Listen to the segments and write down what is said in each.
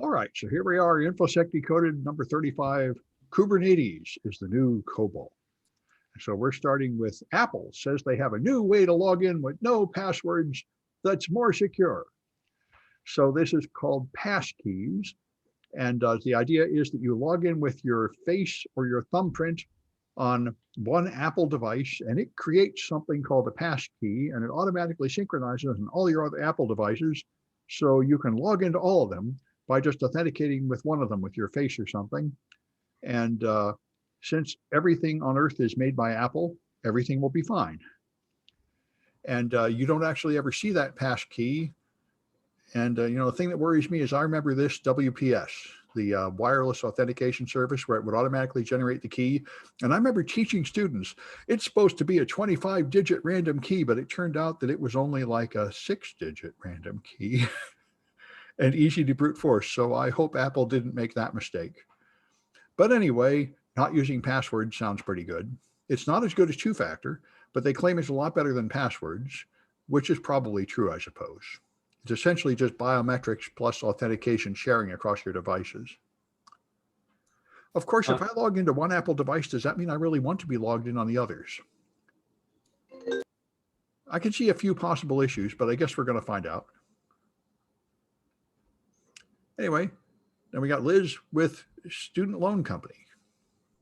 All right, so here we are, Infosec Decoded number 35. Kubernetes is the new COBOL. So we're starting with Apple says they have a new way to log in with no passwords that's more secure. So this is called passkeys. And the idea is that you log in with your face or your thumbprint on one Apple device, and it creates something called a passkey, and it automatically synchronizes on all your other Apple devices. So you can log into all of them by just authenticating with one of them with your face or something. And since everything on earth is made by Apple, everything will be fine. And you don't actually ever see that passkey. And the thing that worries me is I remember this WPS, the wireless authentication service, where it would automatically generate the key. And I remember teaching students, it's supposed to be a 25-digit random key, but it turned out that it was only like a 6-digit random key and easy to brute force. So I hope Apple didn't make that mistake. But anyway, not using passwords sounds pretty good. It's not as good as two-factor, but they claim it's a lot better than passwords, which is probably true, I suppose. It's essentially just biometrics plus authentication sharing across your devices. Of course, if I log into one Apple device, does that mean I really want to be logged in on the others? I can see a few possible issues, but I guess we're going to find out. Anyway, then we got Liz with Student Loan Company.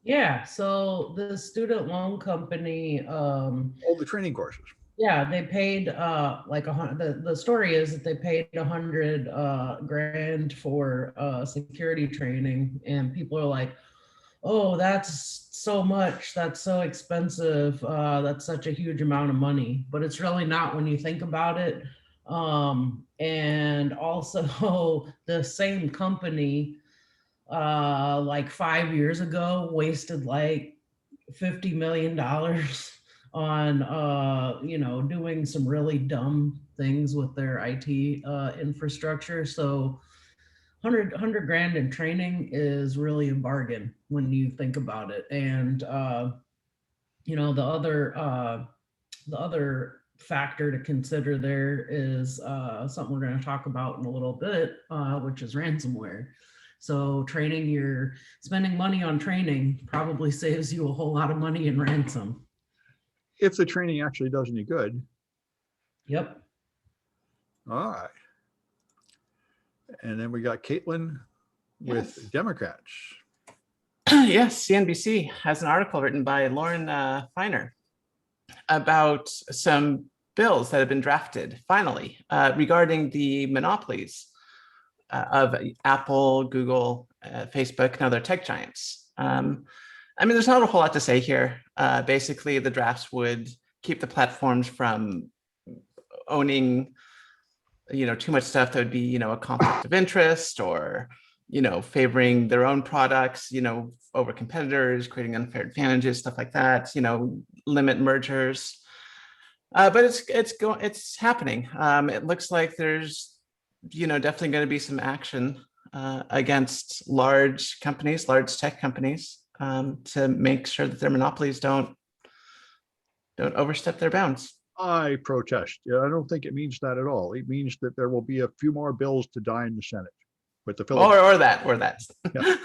Yeah, so the student loan company, all the training courses. Yeah, they paid like the story is that they paid $100 grand for security training, and people are like, oh, that's so much, that's so expensive, that's such a huge amount of money, but it's really not when you think about it. And also the same company like 5 years ago wasted like $50 million on doing some really dumb things with their IT infrastructure. So 100 grand in training is really a bargain when you think about it. And the other factor to consider there is something we're going to talk about in a little bit, which is ransomware. So spending money on training probably saves you a whole lot of money in ransom. If the training actually does any good. Yep. All right. And then we got Kaitlyn with Democrats. Yes, CNBC has an article written by Lauren Feiner about some bills that have been drafted, finally, regarding the monopolies of Apple, Google, Facebook, and other tech giants. I mean, there's not a whole lot to say here. Basically, the drafts would keep the platforms from owning, too much stuff that would be, a conflict of interest, or, favoring their own products, over competitors, creating unfair advantages, stuff like that. Limit mergers. But it's happening. It looks like there's, definitely going to be some action against large companies, large tech companies, to make sure that their monopolies don't overstep their bounds. I protest. Yeah, I don't think it means that at all. It means that there will be a few more bills to die in the Senate with the or that. Yeah.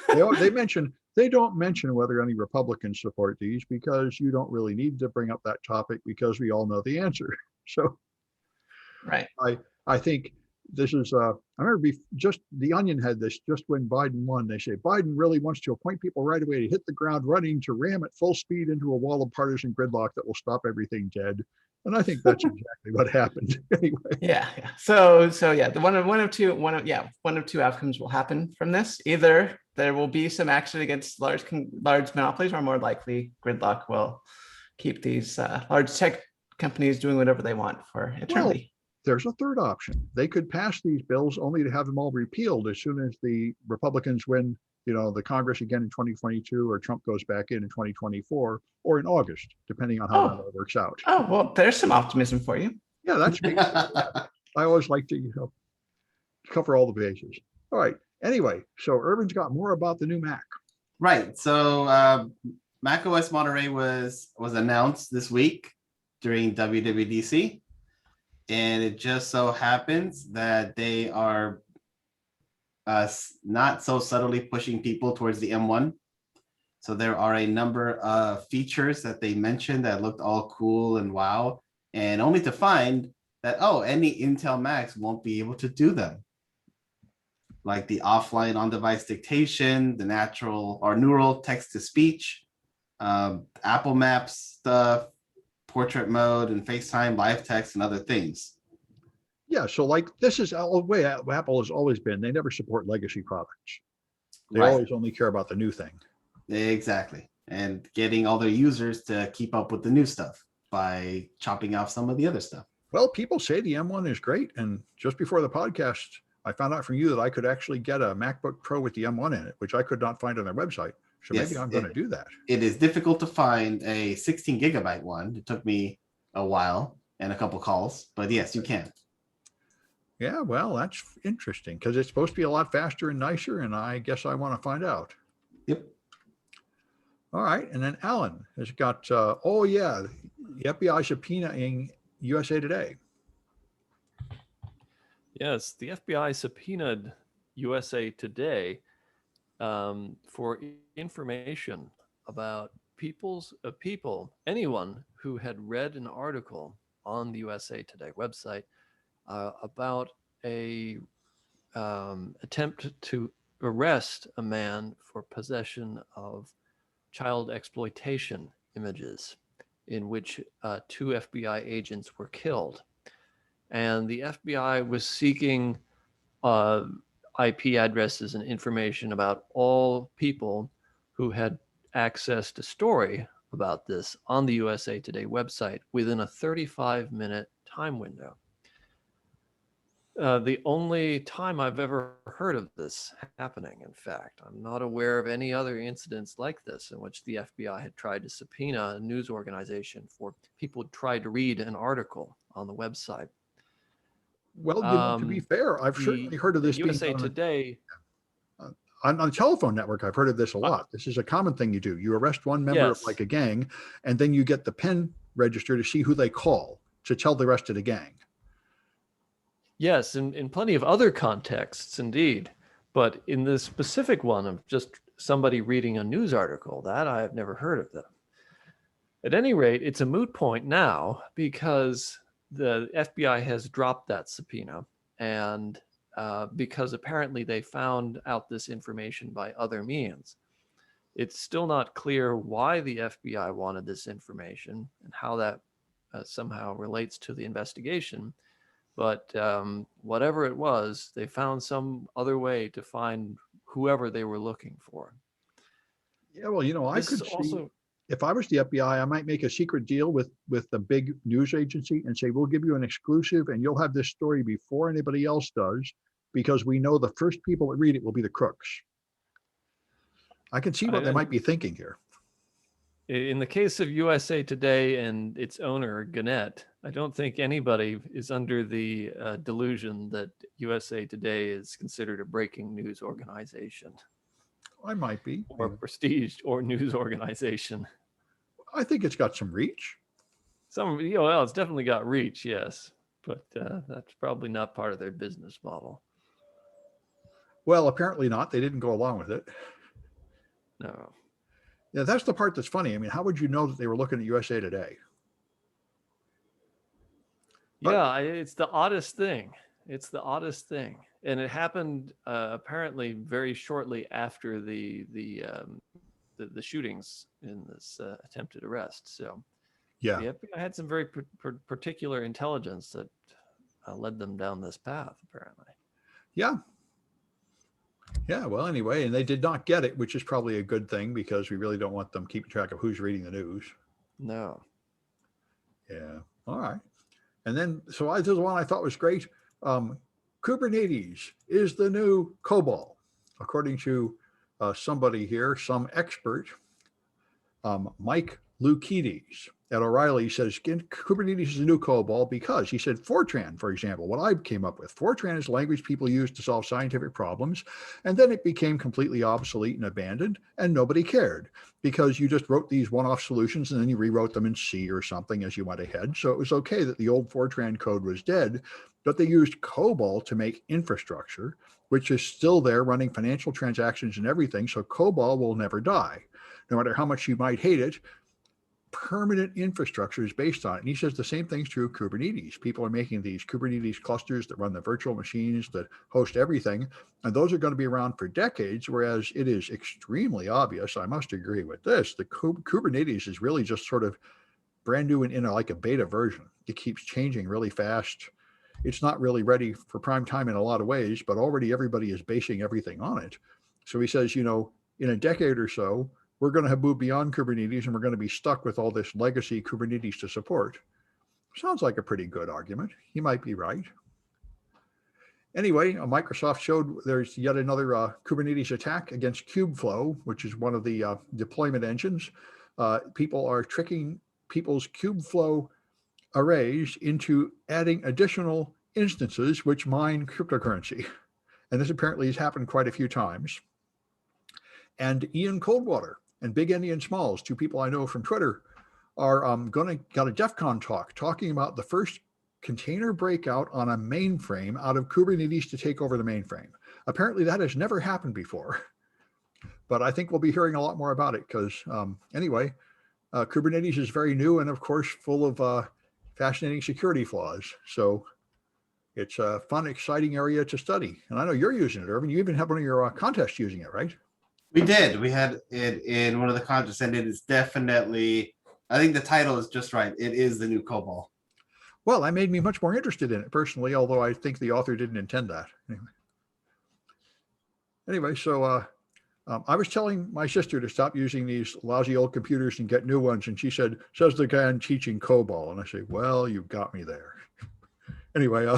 They don't mention whether any Republicans support these, because you don't really need to bring up that topic because we all know the answer. So, right. I think this is, I remember just The Onion had this just when Biden won. They say Biden really wants to appoint people right away to hit the ground running, to ram at full speed into a wall of partisan gridlock that will stop everything dead. And I think that's exactly what happened. Anyway. Yeah. So yeah, the one of two outcomes will happen from this. Either there will be some action against large monopolies, or more likely gridlock will keep these large tech companies doing whatever they want for eternity. Well, there's a third option. They could pass these bills only to have them all repealed as soon as the Republicans win, the Congress again in 2022, or Trump goes back in 2024, or in August, depending on how that all works out. Oh, well, there's some optimism for you. Yeah, that's me. I always like to cover all the bases. All right. Anyway, so Irvin's got more about the new Mac. Right. So macOS Monterey was announced this week during WWDC. And it just so happens that they are not so subtly pushing people towards the M1. So there are a number of features that they mentioned that looked all cool and wow, and only to find that, oh, any Intel Macs won't be able to do them. Like the offline on-device dictation, the natural or neural text-to-speech, Apple Maps stuff, portrait mode and FaceTime, live text, and other things. Yeah, so like this is the way Apple has always been. They never support legacy products. They Right. always only care about the new thing. Exactly. And getting all their users to keep up with the new stuff by chopping off some of the other stuff. Well, people say the M1 is great. And just before the podcast, I found out from you that I could actually get a MacBook Pro with the M1 in it, which I could not find on their website. So Yes, maybe I'm going to do that. It is difficult to find a 16 gigabyte one. It took me a while and a couple calls, but yes, you can. Yeah, well, that's interesting because it's supposed to be a lot faster and nicer. And I guess I want to find out. Yep. All right. And then Alan has got, oh, yeah, the FBI subpoenaing USA Today. Yes, the FBI subpoenaed USA Today for information about anyone who had read an article on the USA Today website about a attempt to arrest a man for possession of child exploitation images in which 2 FBI agents were killed. And the FBI was seeking IP addresses and information about all people who had accessed a story about this on the USA Today website within a 35-minute time window. The only time I've ever heard of this happening, in fact. I'm not aware of any other incidents like this in which the FBI had tried to subpoena a news organization for people who tried to read an article on the website. Well, you know, to be fair, I've certainly heard of this being USA Today. on the telephone network. I've heard of this a lot. This is a common thing you do. You arrest one member of like a gang, and then you get the pen register to see who they call to tell the rest of the gang. Yes, in plenty of other contexts, indeed. But in this specific one of just somebody reading a news article, that I have never heard of them. At any rate, it's a moot point now because the FBI has dropped that subpoena, and because apparently they found out this information by other means. It's still not clear why the FBI wanted this information and how that somehow relates to the investigation. But whatever it was, they found some other way to find whoever they were looking for. Yeah, well, you know, I could see, if I was the FBI, I might make a secret deal with the big news agency and say, we'll give you an exclusive and you'll have this story before anybody else does, because we know the first people that read it will be the crooks. I can see what they might be thinking here. In the case of USA Today and its owner, Gannett, I don't think anybody is under the delusion that USA Today is considered a breaking news organization. I might be. Or prestige or news organization. I think it's got some reach. Well, it's definitely got reach, yes. But that's probably not part of their business model. Well, apparently not. They didn't go along with it. No. Yeah, that's the part that's funny. I mean, how would you know that they were looking at USA Today? Yeah, it's the oddest thing. It's the oddest thing. And it happened apparently very shortly after the shootings in this attempted arrest. So yeah, the FBI had some very particular intelligence that led them down this path, apparently. Yeah. Yeah, well, anyway, and they did not get it, which is probably a good thing because we really don't want them keeping track of who's reading the news. No. Yeah. All right. And then, so this is one I thought was great. Kubernetes is the new COBOL, according to somebody here, some expert, Mike Lukides at O'Reilly says Kubernetes is a new COBOL because he said Fortran, for example, what I came up with. Fortran is language people use to solve scientific problems, and then it became completely obsolete and abandoned, and nobody cared because you just wrote these one-off solutions and then you rewrote them in C or something as you went ahead. So it was okay that the old Fortran code was dead, but they used COBOL to make infrastructure, which is still there running financial transactions and everything. So COBOL will never die, no matter how much you might hate it. Permanent infrastructure is based on it. And he says the same thing's true of Kubernetes. People are making these Kubernetes clusters that run the virtual machines that host everything. And those are going to be around for decades, whereas it is extremely obvious, I must agree with this, the Kubernetes is really just sort of brand new and in like a beta version. It keeps changing really fast. It's not really ready for prime time in a lot of ways, but already everybody is basing everything on it. So he says, in a decade or so, we're going to have moved beyond Kubernetes and we're going to be stuck with all this legacy Kubernetes to support. Sounds like a pretty good argument. He might be right. Anyway, Microsoft showed there's yet another Kubernetes attack against Kubeflow, which is one of the deployment engines. People are tricking people's Kubeflow arrays into adding additional instances which mine cryptocurrency. And this apparently has happened quite a few times. And Ian Coldwater and Big Endian Smalls, two people I know from Twitter, are got a DEF CON talk talking about the first container breakout on a mainframe out of Kubernetes to take over the mainframe. Apparently that has never happened before, but I think we'll be hearing a lot more about it because anyway, Kubernetes is very new and of course full of fascinating security flaws. So it's a fun, exciting area to study. And I know you're using it, Irvin. You even have one of your contests using it, right? We did. We had it in one of the contests, and it is definitely, I think the title is just right. It is the new COBOL. Well, that made me much more interested in it personally, although I think the author didn't intend that. Anyway, so I was telling my sister to stop using these lousy old computers and get new ones. And she said, says the guy teaching COBOL. And I say, well, you got me there. Anyway,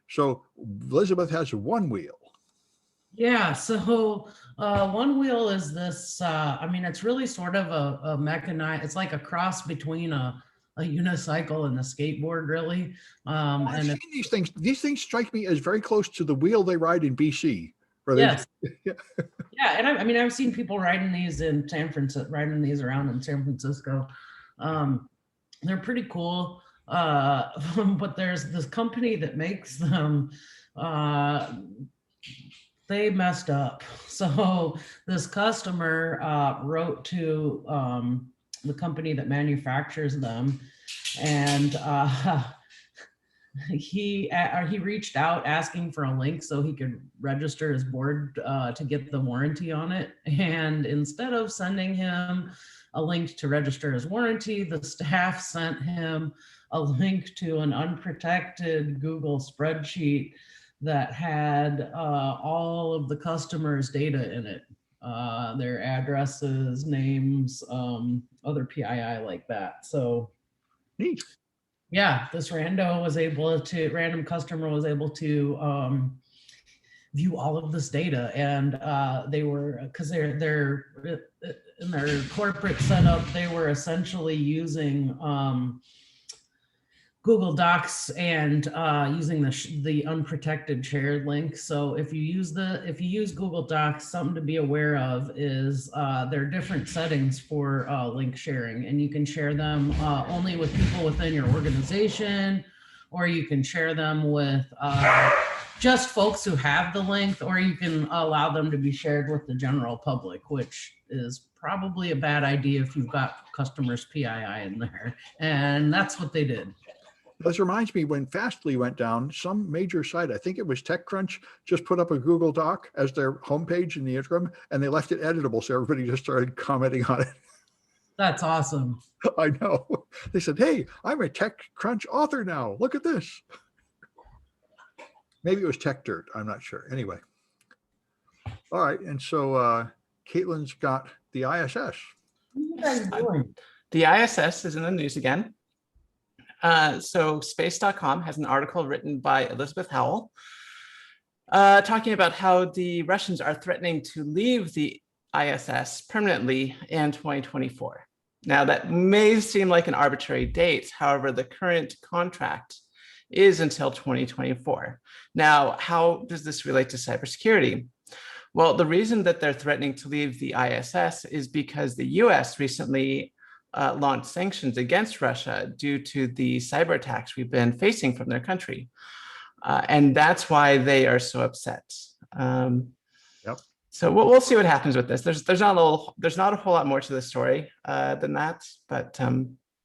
so Elizabeth has one wheel. Yeah, so one wheel is this, it's really sort of a mechanized, it's like a cross between a unicycle and a skateboard, really. I've seen these things. These things strike me as very close to the wheel they ride in BC. Yes. Yeah, and I've seen people riding these in San Francisco, riding these around in San Francisco. They're pretty cool. But there's this company that makes them. They messed up. So this customer wrote to the company that manufactures them, and he reached out asking for a link so he could register his board to get the warranty on it. And instead of sending him a link to register his warranty, the staff sent him a link to an unprotected Google spreadsheet that had all of the customers' data in it, their addresses, names, other PII like that. So neat. Yeah, this random customer was able to view all of this data, and they were, because they're in their corporate setup, they were essentially using Google Docs and using the unprotected shared link. So if you use Google Docs, something to be aware of is there are different settings for link sharing, and you can share them only with people within your organization, or you can share them with just folks who have the link, or you can allow them to be shared with the general public, which is probably a bad idea if you've got customers' PII in there. And that's what they did. This reminds me when Fastly went down, some major site, I think it was TechCrunch, just put up a Google Doc as their homepage in the interim, and they left it editable. So everybody just started commenting on it. That's awesome. I know. They said, hey, I'm a TechCrunch author now. Look at this. Maybe it was TechDirt. I'm not sure. Anyway. All right. And so Kaitlyn's got the ISS. What are you guys doing? The ISS is in the news again. So space.com has an article written by Elizabeth Howell talking about how the Russians are threatening to leave the ISS permanently in 2024. Now, that may seem like an arbitrary date. However, the current contract is until 2024. Now, how does this relate to cybersecurity? Well, the reason that they're threatening to leave the ISS is because the US recently launched sanctions against Russia due to the cyber attacks we've been facing from their country. And that's why they are so upset. Yep. So we'll see what happens with this. There's not a whole lot more to the story than that, but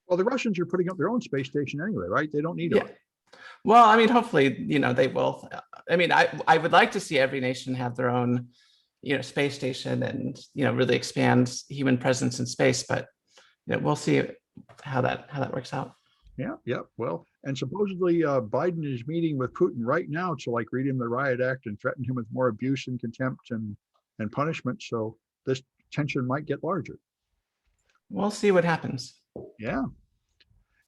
Well, the Russians are putting up their own space station anyway, right? They don't need yeah. it. Well, I mean, hopefully, they will. I mean, I would like to see every nation have their own, space station and really expand human presence in space. But we'll see how that works out. Yeah. Well, and supposedly Biden is meeting with Putin right now to like read him the riot act and threaten him with more abuse and contempt and punishment. So this tension might get larger. We'll see what happens. Yeah.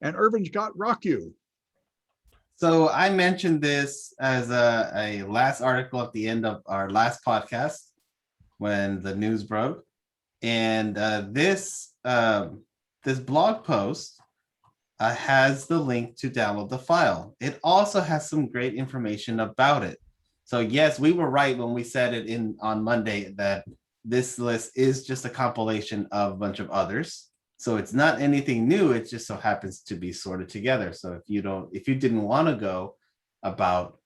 And Irvin's got Rock You. So I mentioned this as a last article at the end of our last podcast when the news broke. And this blog post has the link to download the file. It also has some great information about it. So yes, we were right when we said it on Monday that this list is just a compilation of a bunch of others. So it's not anything new. It just so happens to be sorted together. So if you didn't want to go about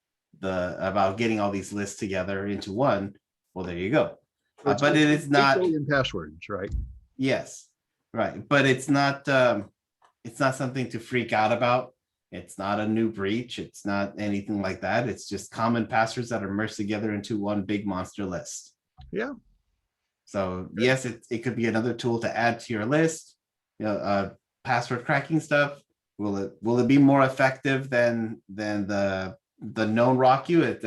getting all these lists together into one, well, there you go. But it is not 8 billion passwords, right? Yes, right. But it's not something to freak out about. It's not a new breach. It's not anything like that. It's just common passwords that are merged together into one big monster list. Yeah. So yes, it could be another tool to add to your list. Password cracking stuff. Will it be more effective than the known RockU?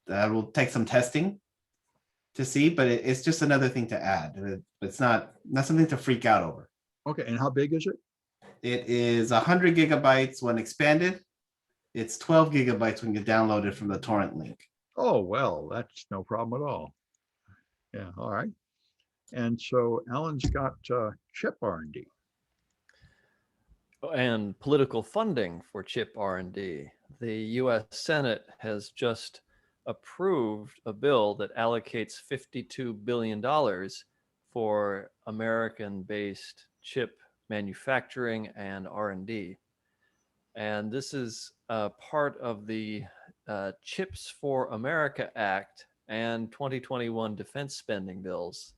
That will take some testing to see, but it's just another thing to add. It's not something to freak out over. Okay, and how big is it? It is 100 gigabytes when expanded. It's 12 gigabytes when you download it from the torrent link. Oh, well, that's no problem at all. Yeah, all right. And so Alan's got chip R&D. And political funding for chip R&D. The US Senate has just approved a bill that allocates $52 billion for American-based chip manufacturing and R&D. And this is part of the Chips for America Act and 2021 defense spending bills.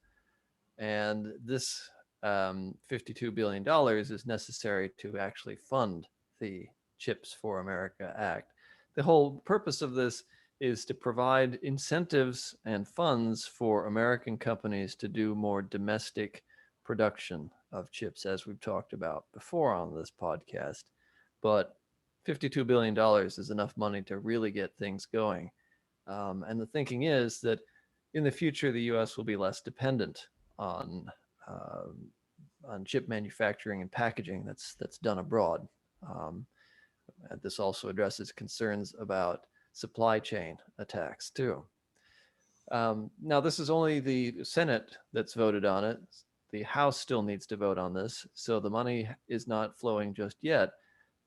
And this $52 billion is necessary to actually fund the Chips for America Act. The whole purpose of this is to provide incentives and funds for American companies to do more domestic production of chips, as we've talked about before on this podcast. But $52 billion is enough money to really get things going. And the thinking is that in the future, the US will be less dependent on chip manufacturing and packaging that's done abroad. This also addresses concerns about supply chain attacks too. Now, this is only the Senate that's voted on it. The House still needs to vote on this, so the money is not flowing just yet,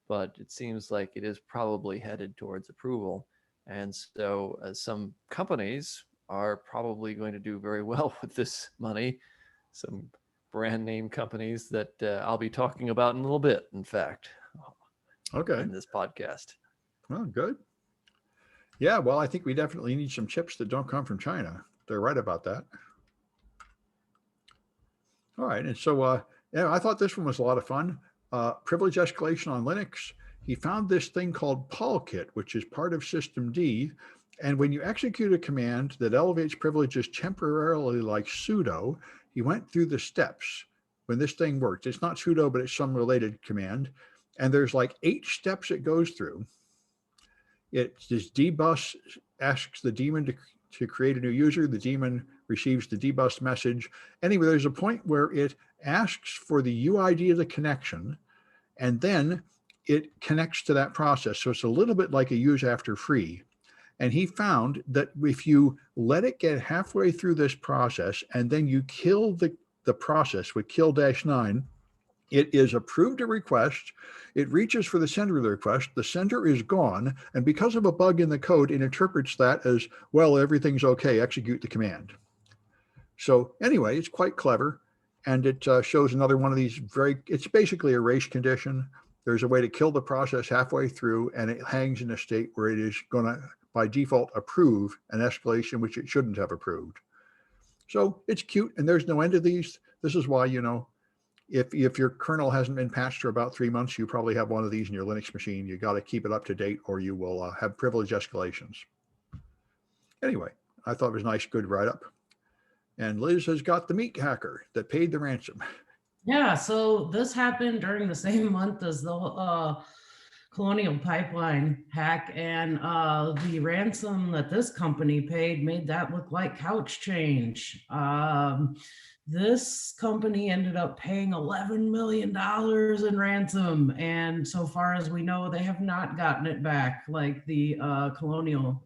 but it seems like it is probably headed towards approval. And so some companies are probably going to do very well with this money. Some brand name companies that I'll be talking about in a little bit, in fact, Okay. in this podcast. Well, good. Yeah, well, I think we definitely need some chips that don't come from China. They're right about that. All right. And so, yeah, I thought this one was a lot of fun. Privilege escalation on Linux. He found this thing called PaulKit, which is part of System D. And when you execute a command that elevates privileges temporarily like sudo, he went through the steps when this thing worked. It's not sudo, but it's some related command. And there's like 8 steps it goes through. It just debus asks the daemon to create a new user. The daemon receives the debus message. Anyway, there's a point where it asks for the UID of the connection, and then it connects to that process. So it's a little bit like a use after free. And he found that if you let it get halfway through this process and then you kill the the process with kill-9. It is approved a request. It reaches for the sender of the request. The sender is gone. And because of a bug in the code, it interprets that as, well, everything's okay, execute the command. So anyway, it's quite clever. And it shows another one of these it's basically a race condition. There's a way to kill the process halfway through, and it hangs in a state where it is going to, by default, approve an escalation, which it shouldn't have approved. So it's cute, and there's no end to these. This is why, you know, if your kernel hasn't been patched for about 3 months, you probably have one of these in your Linux machine. You got to keep it up to date, or you will have privilege escalations. Anyway, I thought it was a nice, good write-up. And Liz has got the meat hacker that paid the ransom. Yeah, so this happened during the same month as the Colonial Pipeline hack, and the ransom that this company paid made that look like couch change. This company ended up paying $11 million in ransom, and so far as we know, they have not gotten it back like the Colonial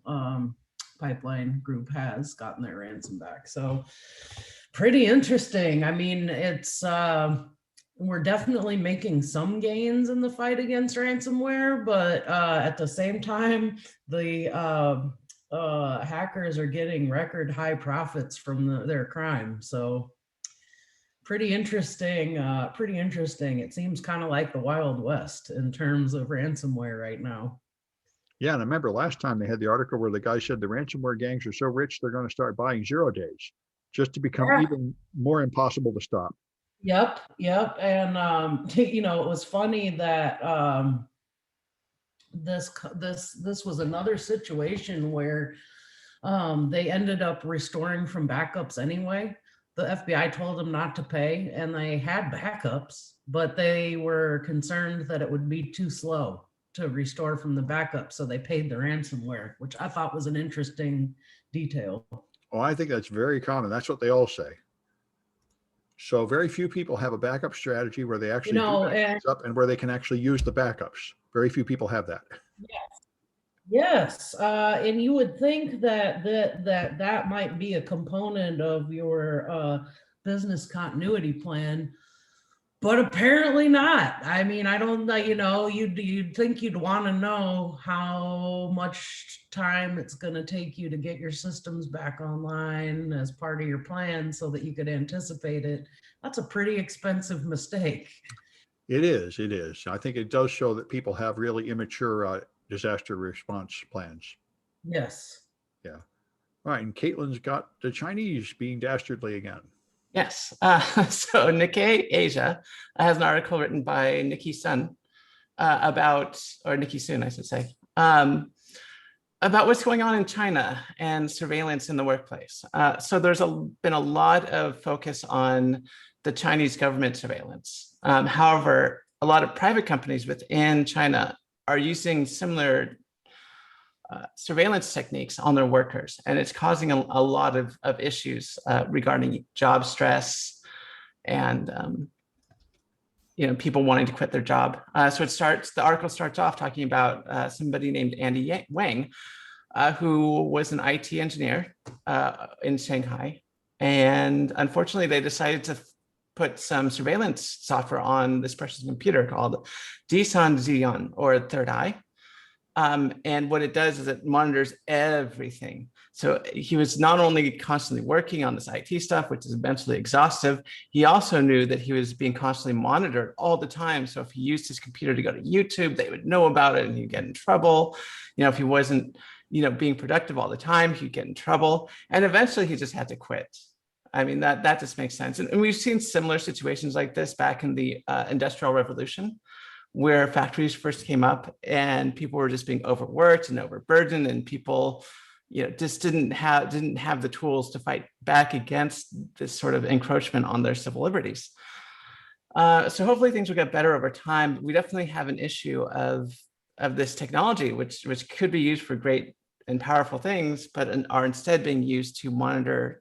Pipeline group has gotten their ransom back. So pretty interesting. I mean, it's we're definitely making some gains in the fight against ransomware, but at the same time, the hackers are getting record high profits from their crime. So pretty interesting. Pretty interesting. It seems kind of like the Wild West in terms of ransomware right now. Yeah, and I remember last time they had the article where the guy said the ransomware gangs are so rich they're going to start buying 0 days just to become even more impossible to stop. Yep. And you know, it was funny that this was another situation where they ended up restoring from backups anyway. The FBI told them not to pay, and they had backups, but they were concerned that it would be too slow to restore from the backup, so they paid the ransomware, which I thought was an interesting detail. Oh, I think that's very common. That's what they all say. So very few people have a backup strategy where they actually do backups up and where they can actually use the backups. Very few people have that. Yes, and you would think that might be a component of your business continuity plan. But apparently not. I mean, I don't, you know, you'd think you'd want to know how much time it's going to take you to get your systems back online as part of your plan so that you could anticipate it. That's a pretty expensive mistake. It is. It is. I think it does show that people have really immature disaster response plans. Yes. Yeah. All right. And Kaitlyn's got the Chinese being dastardly again. Yes. So Nikkei Asia has an article written by Nikki Sun Nikki Sun, I should say, about what's going on in China and surveillance in the workplace. So there's been a lot of focus on the Chinese government surveillance. However, a lot of private companies within China are using similar surveillance techniques on their workers, and it's causing a lot of issues regarding job stress and you know, people wanting to quit their job. So the article starts off talking about somebody named Andy Wang, who was an IT engineer in Shanghai, and unfortunately they decided to put some surveillance software on this person's computer called Disan Zion, or Third Eye. And what it does is it monitors everything. So he was not only constantly working on this IT stuff, which is eventually exhaustive, he also knew that he was being constantly monitored all the time. So if he used his computer to go to YouTube, they would know about it and he'd get in trouble. You know, if he wasn't, you know, being productive all the time, he'd get in trouble. And eventually he just had to quit. I mean, that just makes sense. And we've seen similar situations like this back in the Industrial Revolution, where factories first came up and people were just being overworked and overburdened, and people, you know, just didn't have the tools to fight back against this sort of encroachment on their civil liberties. So hopefully things will get better over time. We definitely have an issue of this technology, which could be used for great and powerful things, but are instead being used to monitor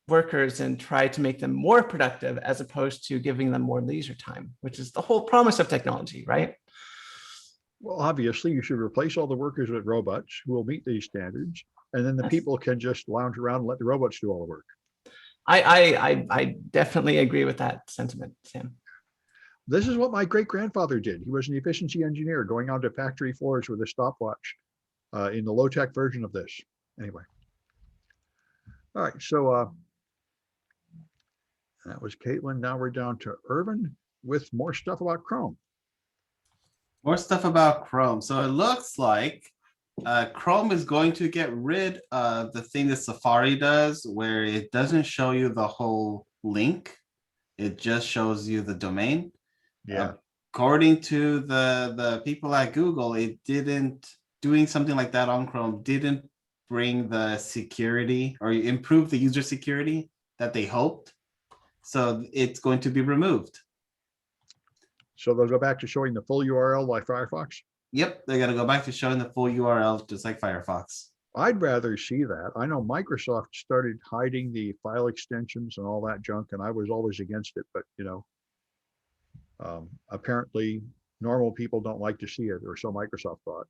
workers and try to make them more productive as opposed to giving them more leisure time, which is the whole promise of technology, right? Well, obviously you should replace all the workers with robots who will meet these standards, and then the people can just lounge around and let the robots do all the work. I definitely agree with that sentiment, Sam. This is what my great-grandfather did. He was an efficiency engineer going onto factory floors with a stopwatch in the low-tech version of this. Anyway. All right, so that was Kaitlyn. Now we're down to Irvin with more stuff about Chrome. More stuff about Chrome. So it looks like Chrome is going to get rid of the thing that Safari does, where it doesn't show you the whole link. It just shows you the domain. Yeah. According to the people at Google, it didn't, doing something like that on Chrome didn't bring the security or improve the user security that they hoped. So it's going to be removed. So they'll go back to showing the full URL like Firefox? Yep, they're going to go back to showing the full URL just like Firefox. I'd rather see that. I know Microsoft started hiding the file extensions and all that junk, and I was always against it, but you know, apparently normal people don't like to see it, or so Microsoft thought.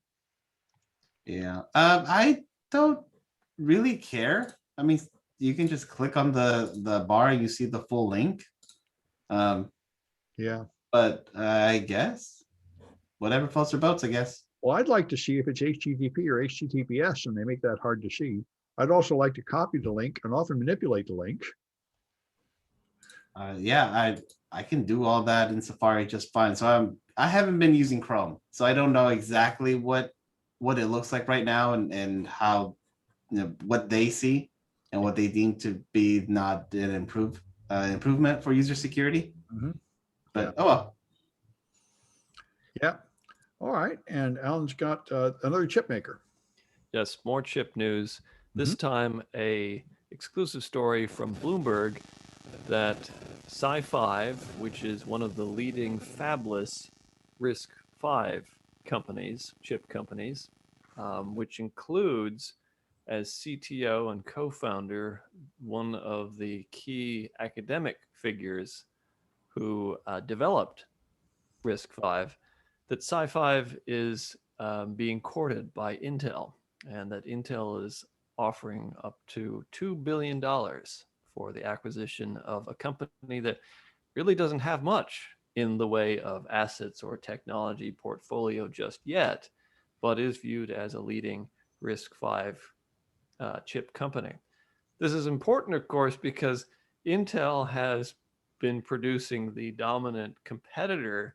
Yeah, I don't really care. I mean, you can just click on the bar and you see the full link. Yeah. But I guess whatever floats your boats, I guess. Well, I'd like to see if it's HTTP or HTTPS, and they make that hard to see. I'd also like to copy the link and often manipulate the link. Yeah, I can do all that in Safari just fine. So I haven't been using Chrome, so I don't know exactly what it looks like right now and how, you know, what they see and what they deem to be not an improvement for user security. Mm-hmm. But Yeah. oh well. Yeah. All right. And Alan's got another chip maker. Yes, more chip news. This time a exclusive story from Bloomberg that Sci5, which is one of the leading fabless RISC-V companies, chip companies, which includes as CTO and co-founder one of the key academic figures who developed RISC-V, that Sci5 is being courted by Intel, and that Intel is offering up to $2 billion for the acquisition of a company that really doesn't have much in the way of assets or technology portfolio just yet, but is viewed as a leading RISC-V chip company. This is important, of course, because Intel has been producing the dominant competitor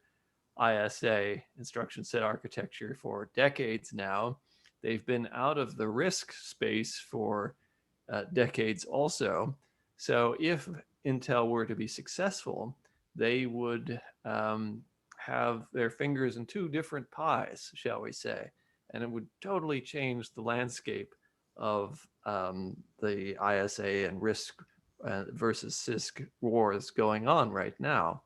ISA, instruction set architecture, for decades now. They've been out of the RISC space for decades also. So if Intel were to be successful, they would have their fingers in two different pies, shall we say, and it would totally change the landscape of the ISA and RISC versus CISC wars going on right now.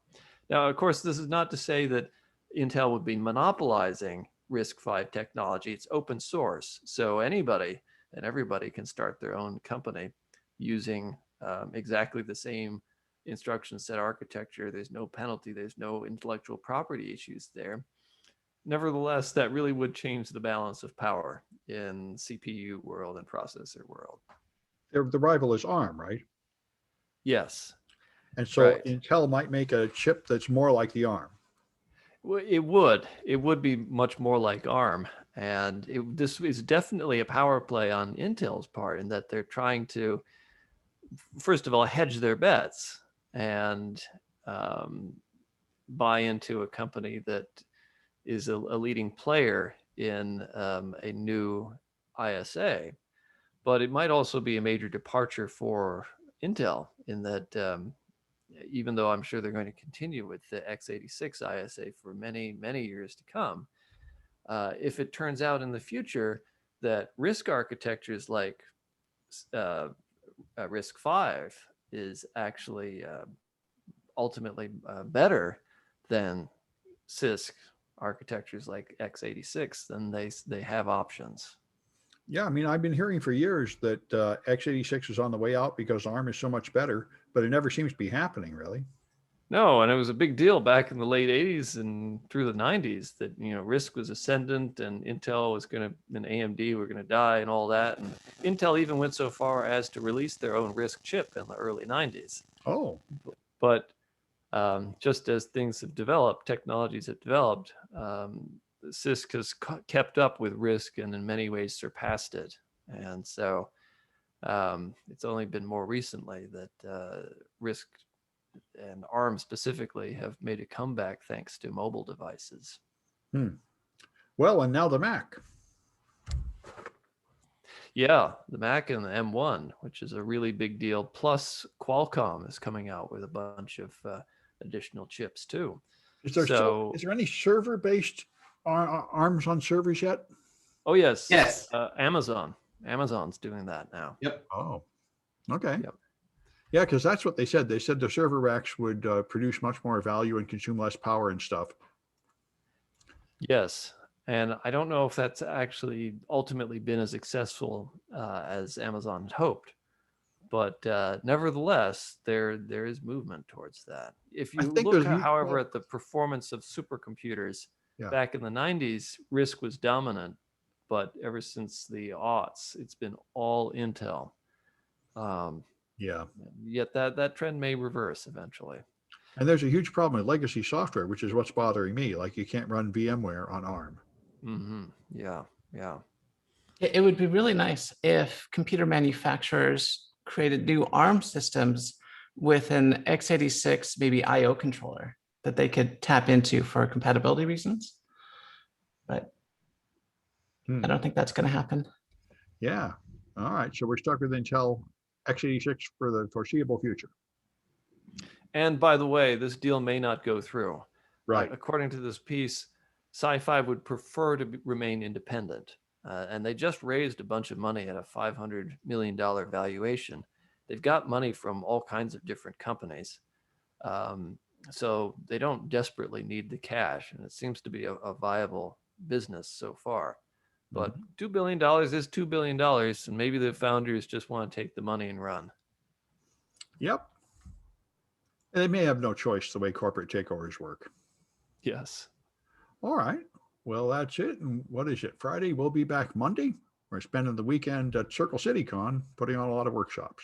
Now, of course, this is not to say that Intel would be monopolizing RISC-V technology. It's open source, so anybody and everybody can start their own company using exactly the same instruction set architecture. There's no penalty. There's no intellectual property issues there. Nevertheless, that really would change the balance of power in CPU world and processor world. The rival is ARM, right? Yes. And so right. Intel might make a chip that's more like the ARM. Well, it would be much more like ARM. And this is definitely a power play on Intel's part, in that they're trying to, first of all, hedge their bets and buy into a company that is a leading player in a new ISA. But it might also be a major departure for Intel, in that even though I'm sure they're going to continue with the x86 ISA for many, many years to come, if it turns out in the future that RISC architectures like RISC-V is actually ultimately better than CISC architectures like x86, then they have options. Yeah, I mean, I've been hearing for years that x86 is on the way out because ARM is so much better, but it never seems to be happening, really. No, and it was a big deal back in the late 80s and through the 90s that, you know, RISC was ascendant and Intel was going to, and AMD were going to die and all that. And Intel even went so far as to release their own RISC chip in the early 90s. Oh, But just as things have developed, technologies have developed, CISC has kept up with RISC and in many ways surpassed it. And so it's only been more recently that RISC and ARM specifically have made a comeback thanks to mobile devices. well, and now the Mac. Yeah, the Mac and the M1, which is a really big deal. Plus, Qualcomm is coming out with a bunch of additional chips too. Is there So- is there any server-based ARMs on servers yet? Oh yes, Yes. Amazon's doing that now. Oh, okay. Yep. Yeah, because that's what they said. They said the server racks would produce much more value and consume less power and stuff. Yes, and I don't know if that's actually ultimately been as successful as Amazon had hoped, but nevertheless, there is movement towards that. If I you think look, there's huge however, pro- at the performance of supercomputers Yeah. back in the 90s, RISC was dominant, but ever since the aughts, it's been all Intel. Yeah. Yet that trend may reverse eventually. And there's a huge problem with legacy software, which is what's bothering me. Like you can't run VMware on ARM. Yeah, yeah. It would be really nice if computer manufacturers created new ARM systems with an x86 maybe IO controller that they could tap into for compatibility reasons. But Hmm. I don't think that's going to happen. Yeah. All right. So we're stuck with Intel x86 for the foreseeable future. And by the way, this deal may not go through. Right. According to this piece, Sci-Fi would prefer to remain independent. And they just raised a bunch of money at a $500 million valuation. They've got money from all kinds of different companies. So they don't desperately need the cash. And it seems to be a viable business so far. But $2 billion is $2 billion. And maybe the founders just want to take the money and run. Yep. And they may have no choice the way corporate takeovers work. Yes. All right. Well, that's it. And what is it? Friday? We'll be back Monday. We're spending the weekend at Circle City Con, putting on a lot of workshops.